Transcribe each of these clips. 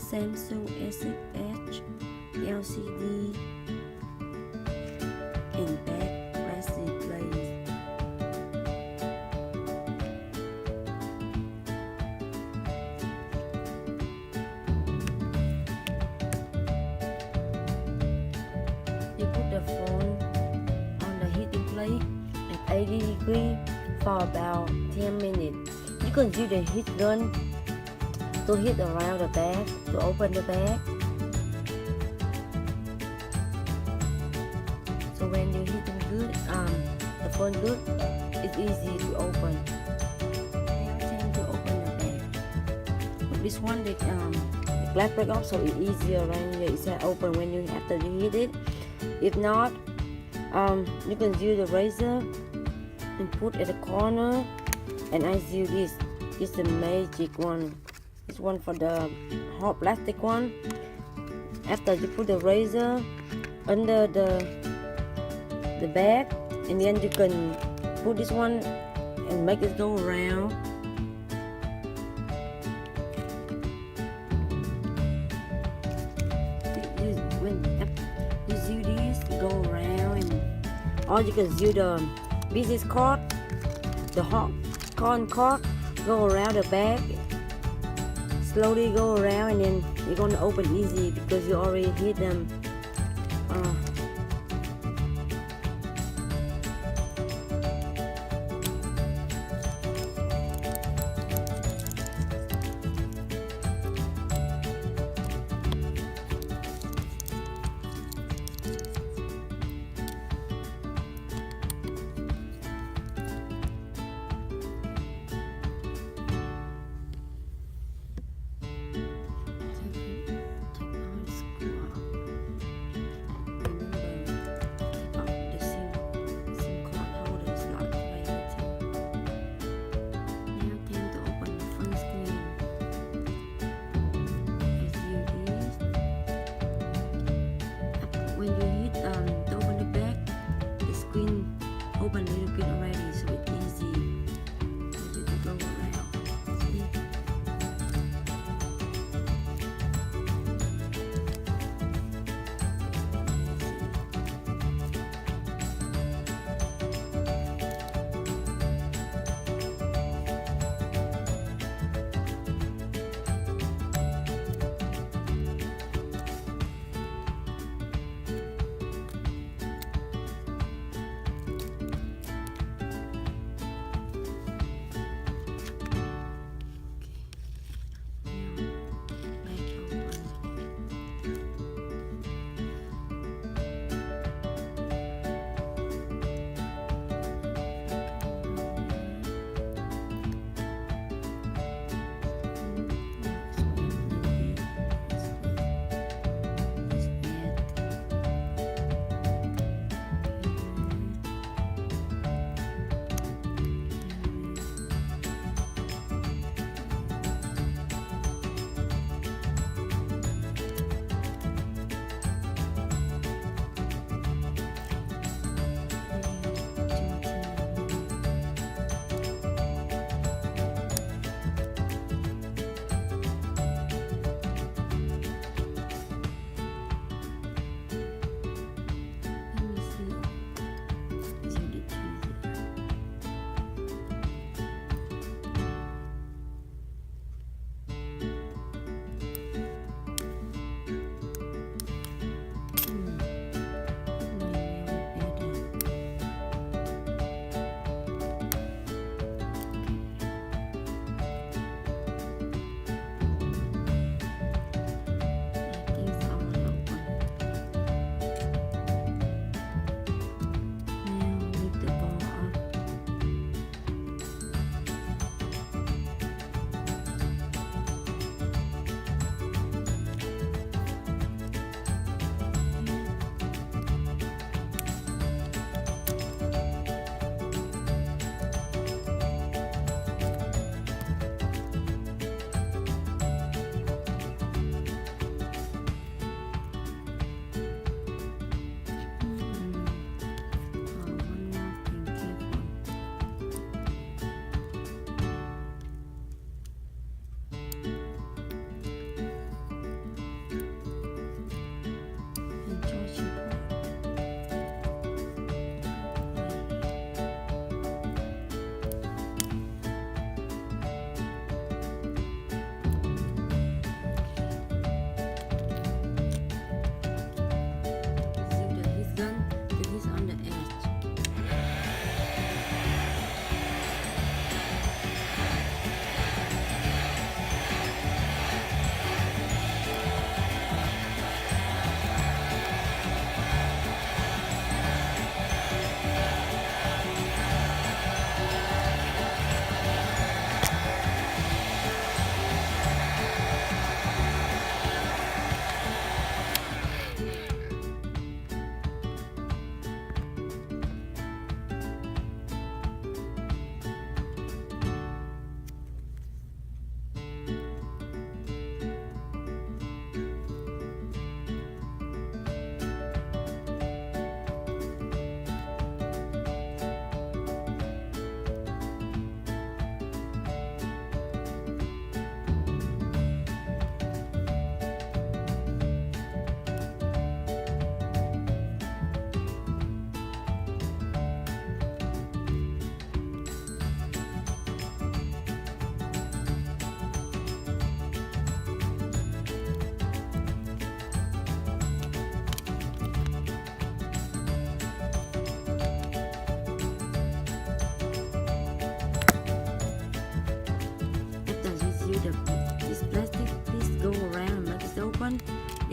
Samsung S6H LCD and back plastic plate. You put the phone on the heating plate at 80 degrees for about 10 minutes. You can use the heat gun to hit around the bag to open the bag. So when you hit them good, the phone good, it's easy to open. Now time to open the bag. But this one, the glass break off, so it's easier when it's open when you after you hit it. If not, you can use the razor and put at the corner. And I use this. It's the magic one. This one for the hot plastic one. After you put the razor under the bag, and then you can put this one and make it go around. When you do this, go around, and or you can use the business card, the hot corn card, go around the bag. Slowly go around, and then you're gonna open easy because you already hit them.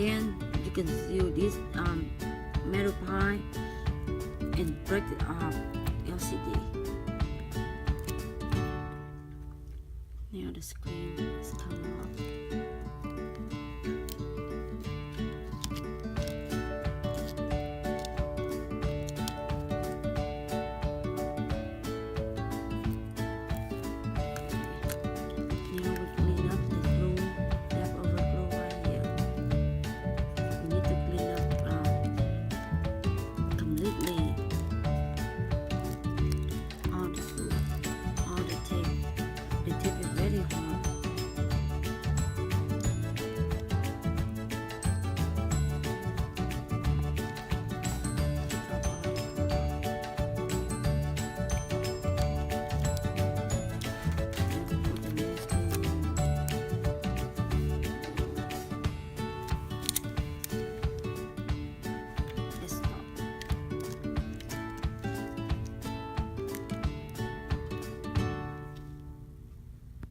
then you can use this metal pie and break it off LCD.